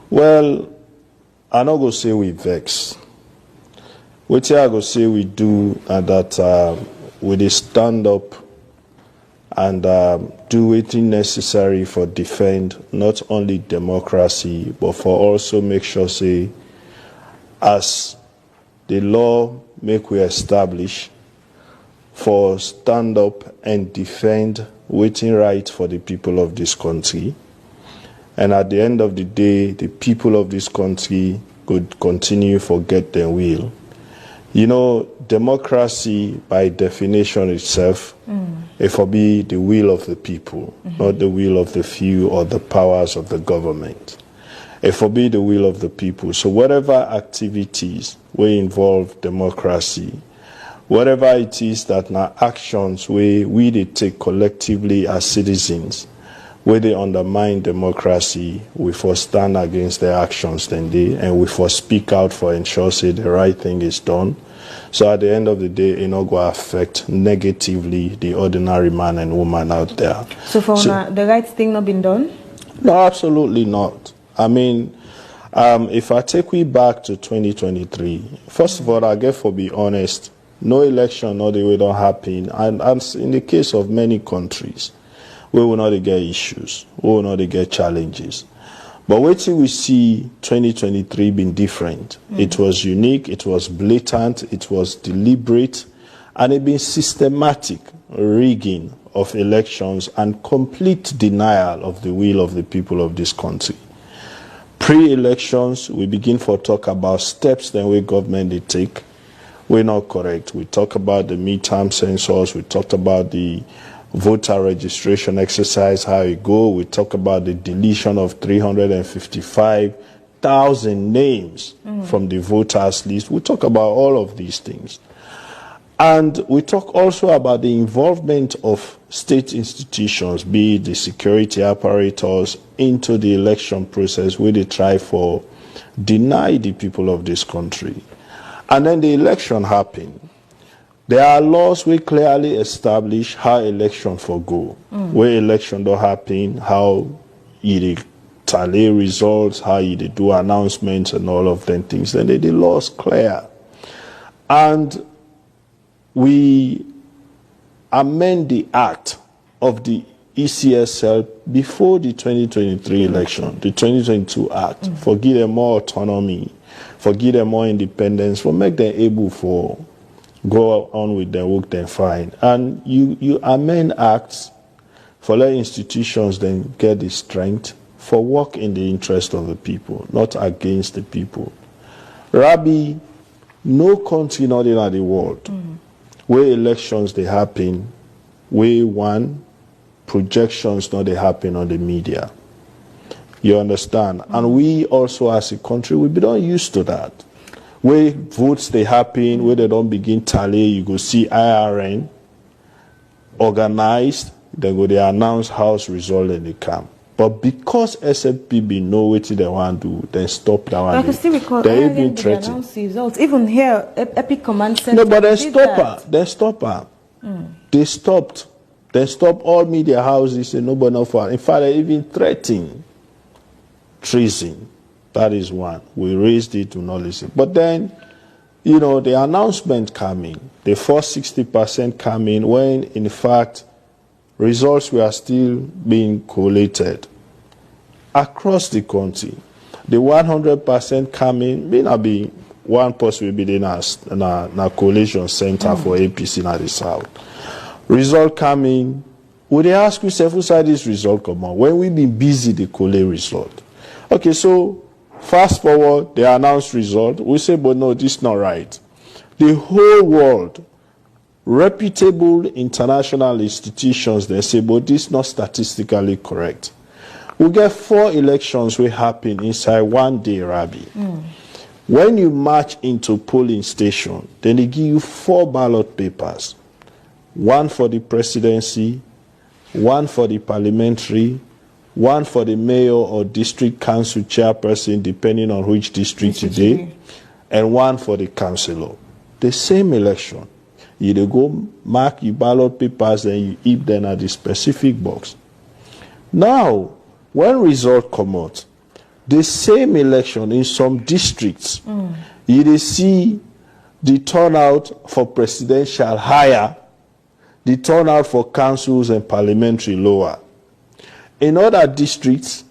Well, I not go say we vex. What I go say we do that we dey stand up and do anything necessary for defend not only democracy but for also make sure say as the law make we establish for stand up and defend waiting right for the people of this country. And at the end of the day, the people of this country could continue forget their will. You know, democracy by definition itself, it will be the will of the people, not the will of the few or the powers of the government. It will be the will of the people. So whatever activities will involve democracy, whatever it is that now actions we they take collectively as citizens, where they undermine democracy, we first stand against their actions then they, and we first speak out for ensure say the right thing is done. So at the end of the day, it not going to affect negatively the ordinary man and woman out there. So for the right thing not been done? No, absolutely not. I mean, if I take we back to 2023, first of all, I guess for be honest, no election, no the way don't happen. And in the case of many countries, we will not get issues, we will not get challenges. But wait till we see 2023 being different. It was unique, it was blatant, it was deliberate, and it been systematic rigging of elections and complete denial of the will of the people of this country. Pre-elections, we begin for talk about steps then we government they take. We're not correct. We talk about the midterm census, we talked about the voter registration exercise, how it go. We talk about the deletion of 355,000 names from the voters list. We talk about all of these things. And we talk also about the involvement of state institutions, be it the security apparatus, into the election process where they try for deny the people of this country. And then the election happened. There are laws we clearly establish how election for go, where election don't happen, how you tally results, how you do announcements and all of them things. Then the laws clear. And we amend the act of the ECSL before the 2023 election, the 2022 act, for give them more autonomy, for give them more independence, for make them able for go on with their work, then fine. And you amend acts for let institutions then get the strength for work in the interest of the people, not against the people. Rabbi, no country not in the world where elections they happen, where one projections not they happen on the media. You understand? And we also as a country, we be not used to that. Where votes they happen, where they don't begin tally, you go see IRN organized, then go they announce house result and they come. But because SFPB know what they want to do, then stop that one. They even threaten. Even here, Epic Command Center. No, but they stop her. They stop her. They stopped. They stopped all media houses and nobody know for. In fact, they even threatening treason. That is one. We raised it to not listen. But then, you know, the announcement coming, the first 60% coming when, in fact, results were still being collated across the country. The 100% coming may not be one person will be in a collation center for APC in the south. Result coming, would they ask yourself who side this result come on? When we been busy, the collate result. Okay, so fast forward, they announce result. We say, but no, this is not right. The whole world, reputable international institutions, they say, but this is not statistically correct. We get 4 elections will happen inside one day, Rabbi. When you march into polling station, then they give you 4 ballot papers. 1 for the presidency, 1 for the parliamentary, 1 for the mayor or district council chairperson, depending on which district today, and 1 for the councillor. The same election. You go mark your ballot papers and you keep them at the specific box. Now, when result come out, the same election in some districts, you see the turnout for presidential higher, the turnout for councils and parliamentary lower. In other districts,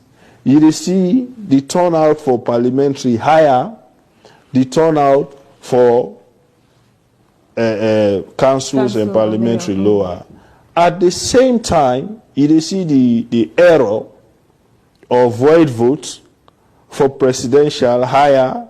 you see the turnout for parliamentary higher, the turnout for councils and parliamentary lower. At the same time, you see the error of void votes for presidential higher,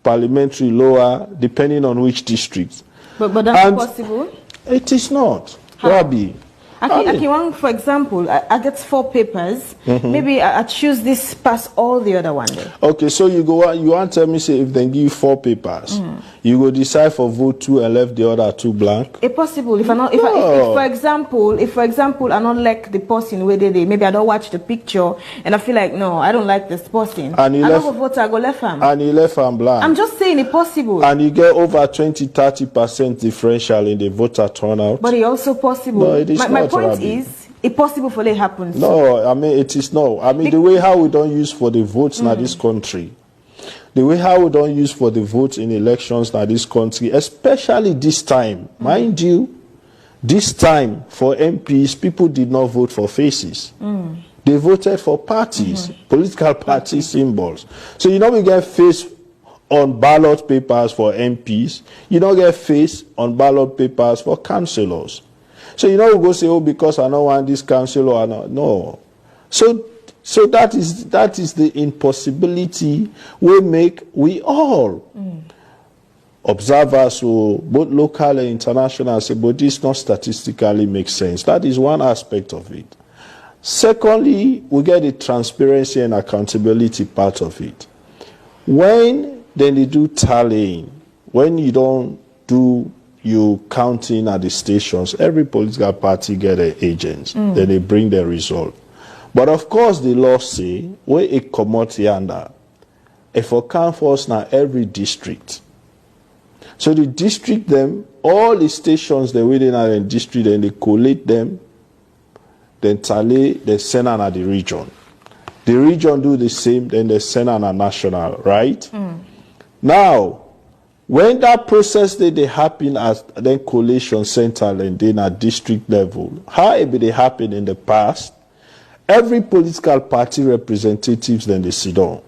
parliamentary lower, depending on which district. But that's possible? It is not. Rabi. For example, I get 4 papers. Maybe I choose this past all the other one day. Okay, so you want to tell me, say, if they give you 4 papers, you go decide for vote 2 and left the other 2 blank? It's possible. If for example, I don't like the person where they maybe I don't watch the picture and I feel like, no, I don't like this person. And you left, vote, I go left him. And you left him blank. I'm just saying it's possible. And you get over 20-30% differential in the voter turnout. But it's also possible. No, it is not. My point is, it's possible for it happens. No, I mean, it is not. I mean, the way how we don't use for the votes in this country, the way how we don't use for the votes in elections in this country, especially this time, mind you, this time for MPs, people did not vote for faces. They voted for parties, political party symbols. So you know we get face on ballot papers for MPs, you don't get face on ballot papers for councillors. So you know we go say, oh, because I don't want this councillor, or not. No. So that is the impossibility we all observers who both local and international say, but this not statistically makes sense. That is one aspect of it. Secondly, we get the transparency and accountability part of it. When then they do tallying, when you don't do you counting at the stations, every political party get their agents, then they bring their result. But of course the law say, where it come out yonder, if we count for us now every district. So the district them, all the stations they within our district, then they collate them, then tally, they send on at the region. The region do the same, then they send on a national, right? Now, when that process they happen at then collation central and then at district level, how it they happen in the past, every political party representatives then they sit down.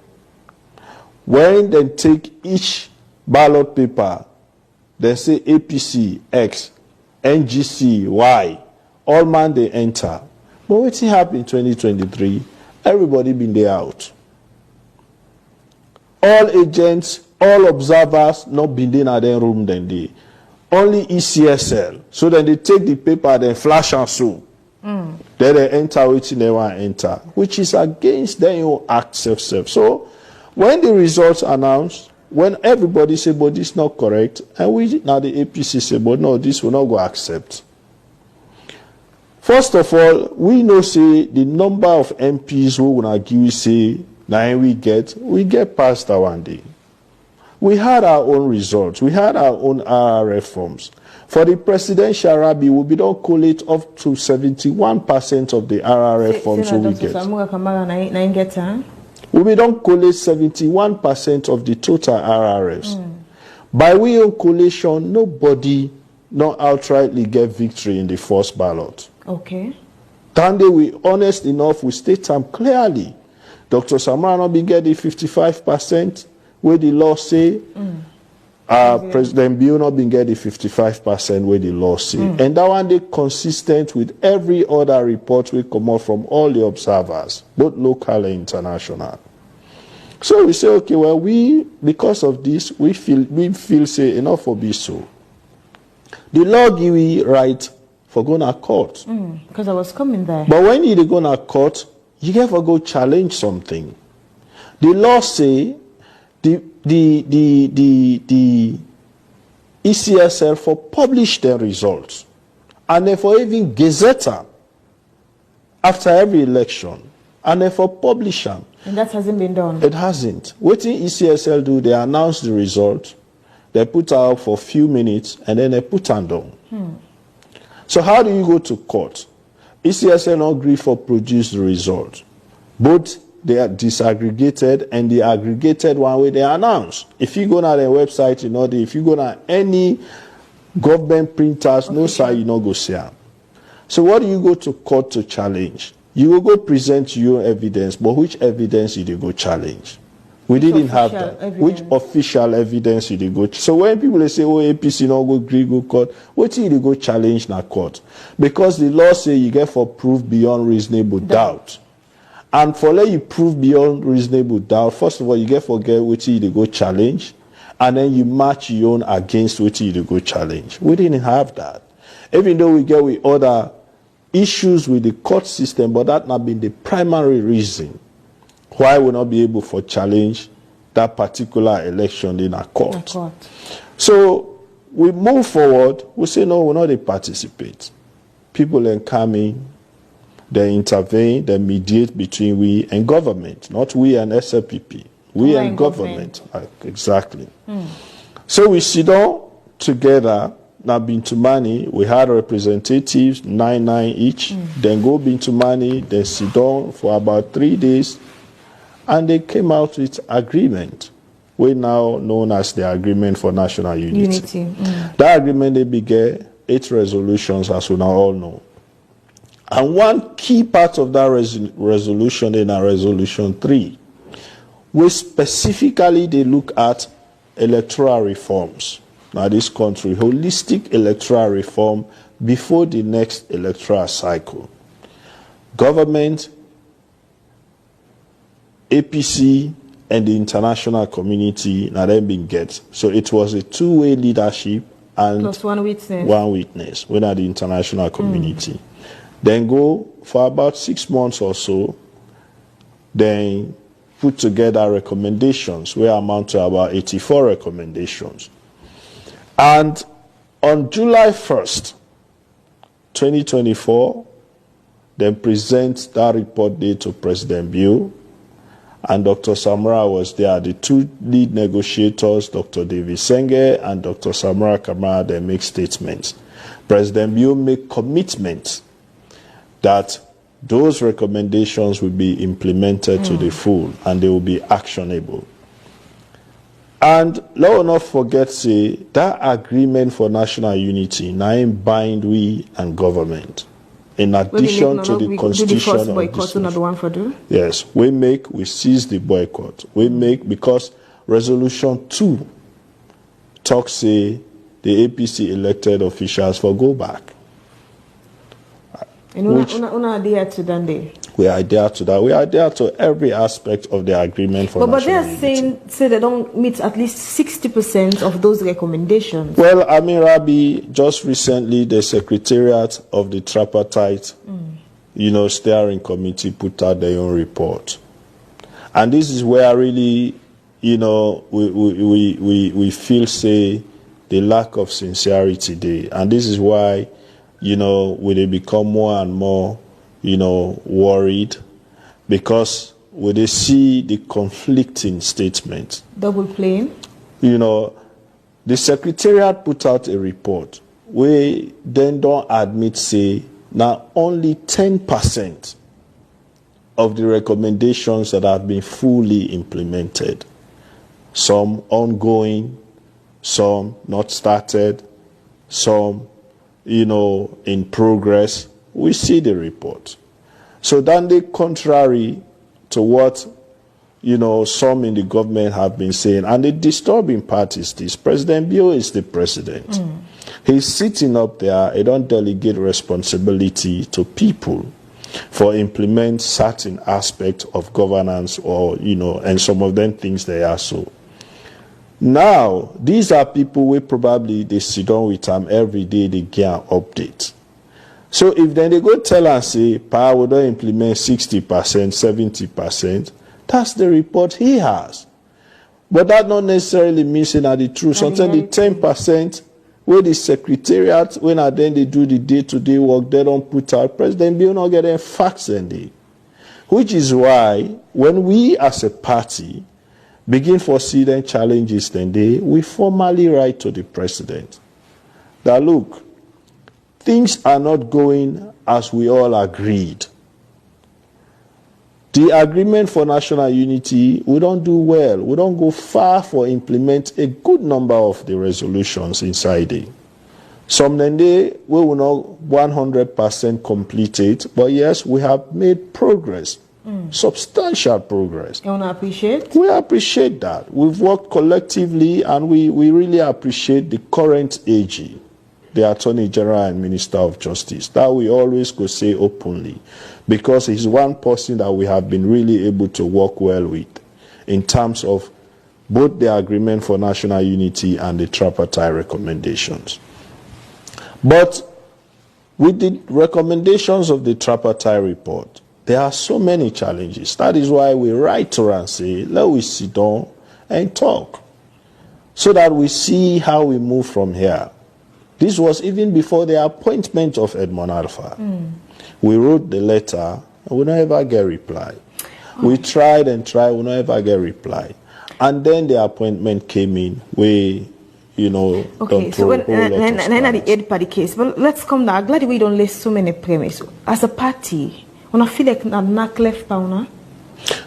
When they take each ballot paper, they say APC, X, NGC, Y, all man they enter. But what happened in 2023? Everybody been there out. All agents, all observers not been in their room then they. Only ECSL. So then they take the paper, then flash and so. Then they enter which they want to enter, which is against their own act self. So when the results announced, when everybody say, but this is not correct, and we now the APC say, but no, this will not go accept. First of all, we know say the number of MPs who will give say now we get past that one day. We had our own results. We had our own RRF forms. For the presidential Rabi, we be don't collate up to 71% of the RRF forms we get. We don't collate 71% of the total RRFs. By way of collation, nobody not outrightly get victory in the first ballot. Okay. Tande, we honest enough, we state them clearly. Dr. Samara be get the 55% where the law say. President Bio not been get the 55% where the law say. And that one they consistent with every other report we come out from all the observers, both local and international. So we say, okay, well, because of this, we feel say enough will be so. The law give we right for going to court. Because I was coming there. But when you go to court, you have to go challenge something. The law say the ECSL for publish their results and then for even gazette after every election and then for publish them. And that hasn't been done. It hasn't. What did ECSL do? They announce the result, they put out for a few minutes and then they put them down. So how do you go to court? ECSL not agree for produce the result. Both they are disaggregated and the aggregated one where they announce. If you go on their website, you know, if you go on any government printers, no sir, you not go see them. So what do you go to court to challenge? You will go present your evidence, but which evidence did you go challenge? We didn't have that. Evidence. Which official evidence did you go? So when people say, oh, APC no go agree, go court, what did you go challenge na court? Because the law say you get for proof beyond reasonable doubt. And for let you prove beyond reasonable doubt, first of all, you get forget what you go challenge, and then you match your own against what you go challenge. We didn't have that. Even though we get with other issues with the court system, but that not been the primary reason why we not be able to challenge that particular election in a court. So we move forward, we say no, we're not a participate. People then come in, they intervene, they mediate between we and government, not we and SLPP. We and government. Exactly. So we sit down together, now Bintu Mani, we had representatives, 9 each, then go Bintu Mani, then sit down for about 3 days, and they came out with agreement. We now known as the Agreement for National Unity. That agreement, they began 8 resolutions, as we now all know. And one key part of that resolution in our Resolution 3, we specifically they look at electoral reforms. Now this country, holistic electoral reform before the next electoral cycle. Government, APC, and the international community now then been get. So it was a two-way leadership and plus one witness. One witness within the international community. Then go for about 6 months or so, then put together recommendations, where amount to about 84 recommendations. And on July 1st, 2024, then present that report day to President Bill, and Dr. Samra was there. The 2 lead negotiators, Dr. David Senge and Dr. Samra Kamara, they make statements. President Bill make commitments that those recommendations will be implemented to the full and they will be actionable. And let us not forget, say, that Agreement for National Unity now bind we and government. In addition to the constitution of boycott, another one for do? Yes, we seize the boycott. We make, because Resolution 2 talks, say, the APC elected officials for go back. And una adhere to that day? We are adhere to that. We are adhere to every aspect of the Agreement for National Unity. But they're saying they don't meet at least 60% of those recommendations. Well, I mean, Rabbi, just recently the Secretariat of the Tripartite, Steering Committee put out their own report. And this is where really, we feel, say, the lack of sincerity there. And this is why, when they become more and more, worried, because when they see the conflicting statements. Double playing? The Secretariat put out a report where then don't admit, say, now only 10% of the recommendations that have been fully implemented. Some ongoing, some not started, some in progress. We see the report. So then the contrary to what, some in the government have been saying. And the disturbing part is this. President Bill is the president. He's sitting up there. He don't delegate responsibility to people for implement certain aspects of governance or, and some of them things they are so. Now, these are people who probably they sit down with them every day, they get an update. So if then they go tell and say, we don't implement 60%, 70%, that's the report he has. But that not necessarily means that the truth. Sometimes the 10% where the Secretariat, when then they do the day-to-day work, they don't put out. President Bill not getting facts in there. Which is why when we as a party begin foreseeing challenges, then we formally write to the president that, look, things are not going as we all agreed. The agreement for national unity, we don't do well. We don't go far for implement a good number of the resolutions inside it. Some we will not 100% complete it, but yes, we have made progress, substantial progress. You want to appreciate? We appreciate that. We've worked collectively, and we really appreciate the current AG, the Attorney General and Minister of Justice. That we always go say openly, because he's one person that we have been really able to work well with in terms of both the agreement for national unity and the tripartite recommendations. But with the recommendations of the tripartite report, there are so many challenges. That is why we write to her and say, let us sit down and talk, so that we see how we move from here. This was even before the appointment of Edmond Alpha. We wrote the letter, and we never get reply. We tried and tried, we never get reply. And then the appointment came in. We, okay, so at the 8th party case, but let's come now. I'm glad we don't list so many premises. As a party, I feel like not left power.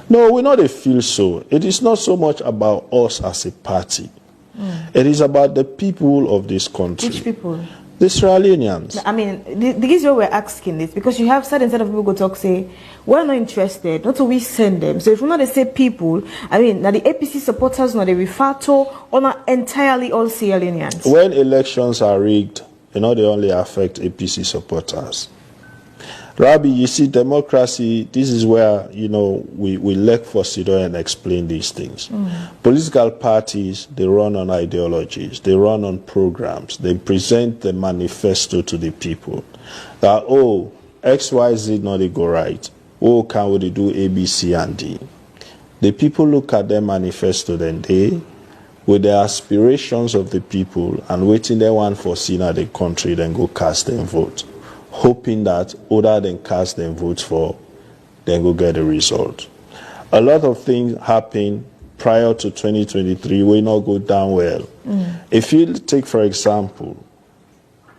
No, we not feel so. It is not so much about us as a party. It is about the people of this country. Which people? The Sierra Leoneans. I mean, the reason we're asking this, because you have certain set of people go talk, say, we're not interested, not so we send them. So if we're not the same people, I mean, now the APC supporters, not the refer to, or not entirely all Sierra Leoneans. When elections are rigged, they only affect APC supporters. Rabbi, you see, democracy, this is where, we lack for Sidie and explain these things. Political parties, they run on ideologies, they run on programs, they present the manifesto to the people. That, oh, X, Y, Z not they go right. Oh, can we do A, B, C, and D? The people look at their manifesto, then they, with the aspirations of the people and waiting they want for seeing the country, then go cast and vote, hoping that other than cast them votes for, then go get a result. A lot of things happen prior to 2023 will not go down well. If you take, for example,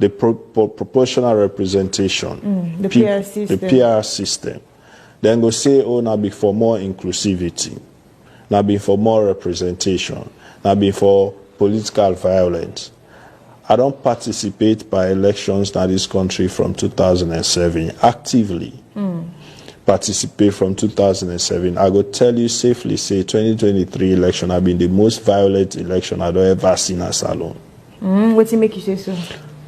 the proportional representation, the PR system. The PR system, then go say, oh, now be for more inclusivity, now be for more representation, now be for political violence. I don't participate by elections in this country from 2007, actively participate from 2007. I go tell you safely, say 2023 election have been the most violent election I've ever seen as alone. What make you say so?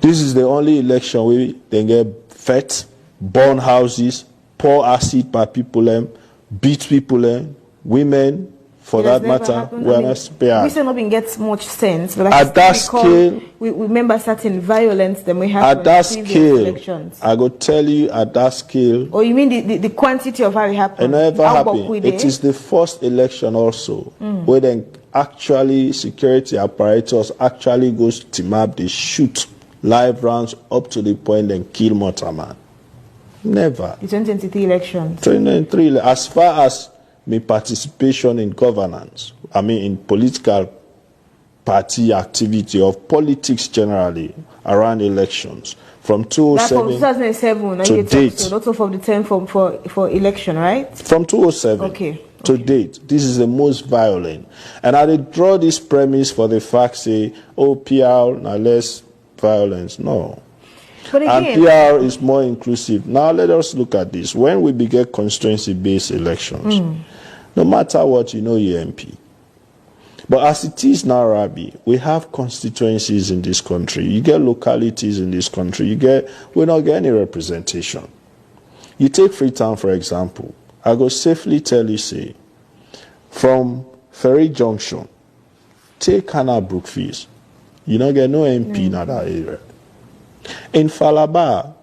This is the only election where they get fed, burn houses, pour acid by people, beat people, women, for that matter, we are not spared. We still not been get much sense. But at that scale, we remember certain violence that we have at that scale. Elections. I go tell you, at that scale. Oh, you mean the quantity of how it happened? It never happened. It is the first election also where then actually security apparatus actually goes to team up. They shoot live rounds up to the point and kill Motaman. Never. The 2023 elections. 2023, as far as my participation in governance, I mean in political party activity of politics generally around elections from 2007 to date. So not for the term for election, right? From 2007 to date, this is the most violent. And I draw this premise for the fact say, oh, PR, now less violence. No. But again, and PR is more inclusive. Now let us look at this. When we begin constituency-based elections, no matter what, your MP. But as it is now, Rabbi, we have constituencies in this country. You get localities in this country. We don't get any representation. You take Freetown, for example. I go safely tell you, say, from Ferry Junction, take Hannah Brookfield. You don't get no MP in that area. In Falaba,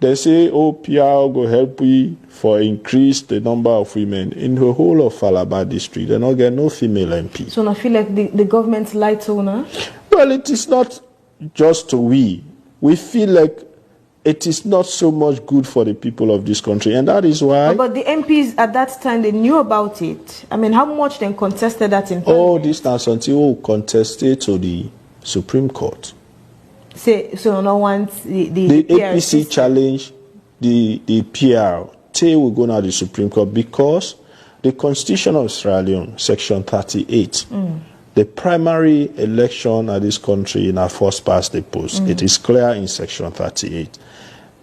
they say, oh, PR go help we for increase the number of women. In the whole of Falaba district, they don't get no female MP. So I feel like the government's light owner? Well, it is not just we. We feel like it is not so much good for the people of this country. And that is why... But the MPs at that time, they knew about it. I mean, how much they contested that in Parliament? Oh, this now until contested to the Supreme Court. So no one the APC challenge the PR till we go to the Supreme Court, because the Constitution of Sierra Leone, Section 38, the primary election at this country in our first past the post, it is clear in Section 38.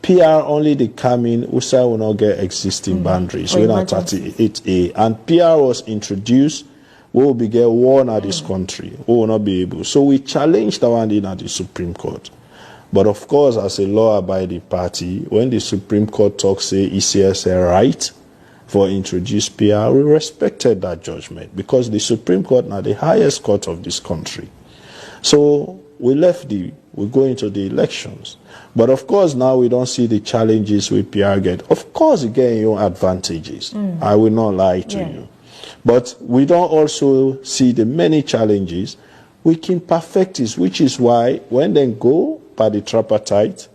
PR only determine USA will not get existing boundaries. We're not 38A. And PR was introduced, we will be get one at this country. We will not be able. So we challenged that one in at the Supreme Court. But of course, as a law-abiding party, when the Supreme Court talks, say, ECS a right for introduce PR, we respected that judgment, because the Supreme Court now the highest court of this country. So we go into the elections. But of course, now we don't see the challenges we PR get. Of course, you get your advantages. I will not lie to you. But we don't also see the many challenges. We can perfect this, which is why when they go by the tripartite,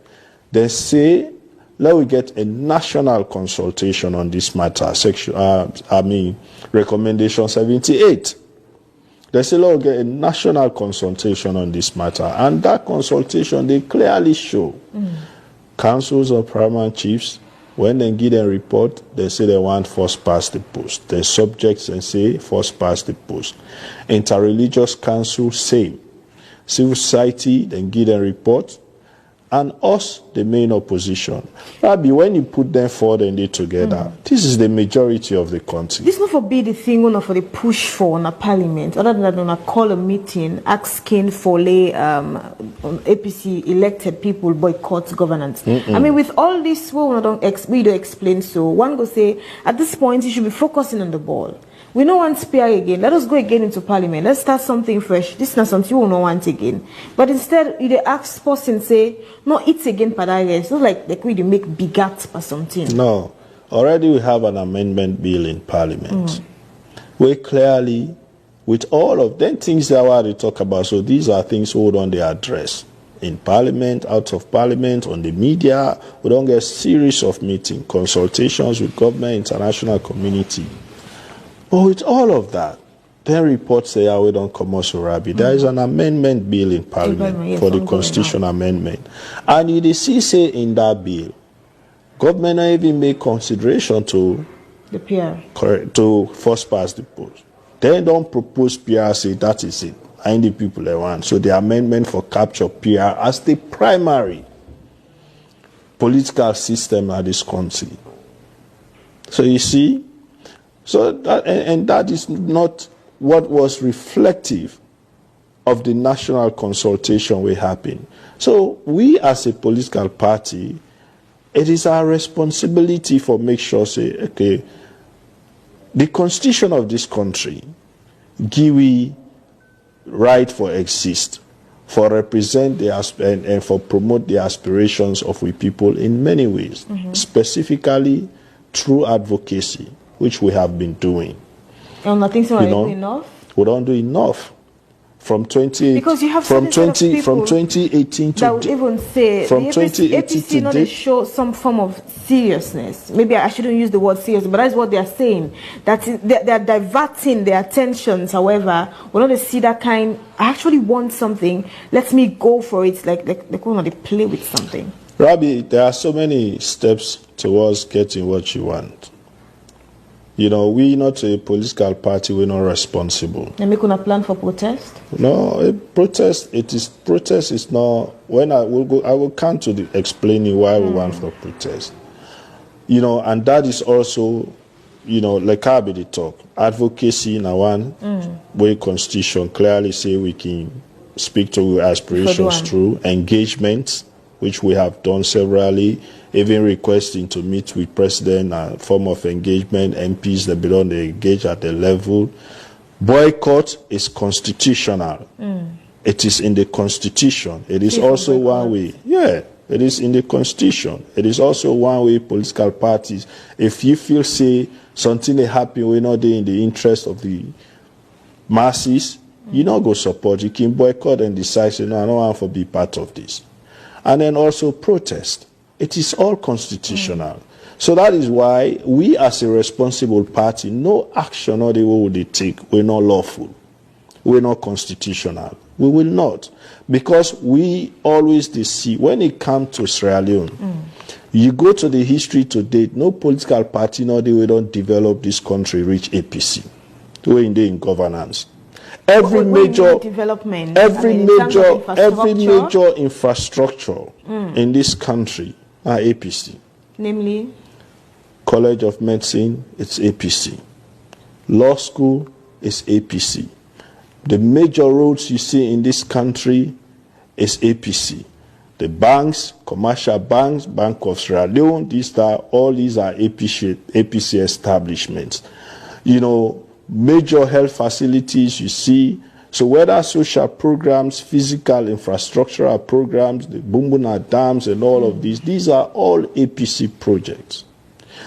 they say, let we get a national consultation on this matter. Recommendation 78. They say, let we get a national consultation on this matter. And that consultation, they clearly show councils of paramount chiefs, when they give a report, they say they want first past the post. The subjects and say first past the post. Interreligious council, same. Civil society, then give a report. And us, the main opposition. Rabbi, when you put them forward and they together, this is the majority of the country. This not for be the thing one for the push for on a parliament, other than that on a call a meeting asking for APC elected people boycott governance. I mean, with all this, we don't explain. So one go say at this point you should be focusing on the ball. We don't want spear again. Let us go again into parliament. Let's start something fresh. This is not something we don't want again. But instead, you ask person say, no, it's again Padaya. It's not like we make bigat or something. No. Already we have an amendment bill in parliament. We clearly, with all of them things that we talk about, so these are things we don't address. In parliament, out of parliament, on the media, we don't get a series of meetings, consultations with government, international community. But with all of that, then reports say, we don't come also, Rabbi. There is an amendment bill in Parliament for the Constitution amendment. And you see say in that bill, government even make consideration to the PR. Correct, to first past the post. They don't propose PR, say that is it. And the people they want. So the amendment for capture PR as the primary political system at this country. So you see, so that, and that is not what was reflective of the national consultation we happen. So we as a political party, it is our responsibility for make sure say, okay, the constitution of this country give we right for exist, for represent the and for promote the aspirations of we people in many ways, specifically through advocacy, which we have been doing. And I think so. You know, enough. We don't do enough. From 2018 to that would even say from the 2018 APC to not date, show some form of seriousness. Maybe I shouldn't use the word serious, but that's what they are saying. That they are diverting their attentions. However, we don't see that kind. I actually want something. Let me go for it. Like they play with something. Rabbi, there are so many steps towards getting what you want. You know, we're not a political party, we're not responsible. And we couldn't plan for protest? No, protest is not, when I will come to the explaining why we want for protest. You know, and that is also, you know, like I be talk, advocacy in one way constitution clearly say we can speak to aspirations through engagement, which we have done severally, even requesting to meet with president, a form of engagement, MPs that belong to engage at the level. Boycott is constitutional. It is in the constitution. It is also one way. Yeah, it is in the constitution. It is also one way political parties, if you feel say something that happen, we're not in the interest of the masses, you not go support. You can boycott and decide, say, no, I don't want to be part of this. And then also protest. It is all constitutional. So that is why we as a responsible party, no action or the way we take, we're not lawful. We're not constitutional. We will not. Because we always see, when it comes to Sierra Leone, You go to the history to date, no political party, no, they don't develop this country reach APC. We're in governance. Every major development, every major infrastructure in this country are APC. Namely, College of Medicine, it's APC. Law school is APC. The major roads you see in this country is APC. The banks, commercial banks, Bank of Sierra Leone, all these are APC establishments. You know, major health facilities you see. So whether social programs, physical infrastructural programs, the Bumbuna dams and all of these are all APC projects.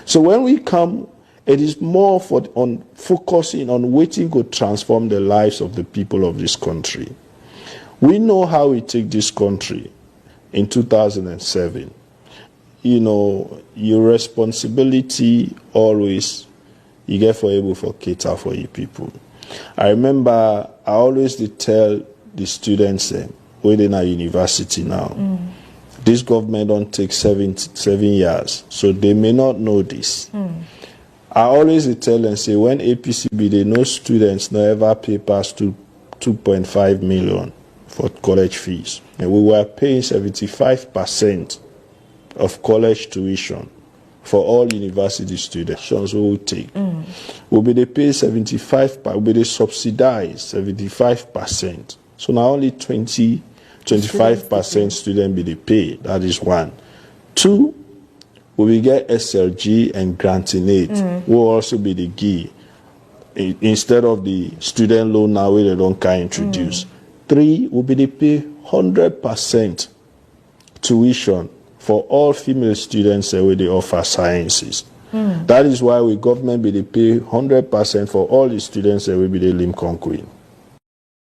So when we come, it is more on focusing on waiting to transform the lives of the people of this country. We know how we take this country in 2007. You know, your responsibility always, you get for able for cater for your people. I remember I always did tell the students within our university now, this government don't take 7 years, so they may not know this. I always did tell them, say, when APC be there, no students no ever pay past 2.5 million for college fees. And we were paying 75% of college tuition for all university students we will take. We'll be they pay 75%, we'll be they subsidize 75%. So now only 25% student be they pay. That is one. Two, we will get SLG and granting aid. Will also be the key. Instead of the student loan now where they don't can introduce. Three, will be they pay 100% tuition for all female students where they offer sciences. That is why we government be they pay 100% for all the students where we be the limb conquering.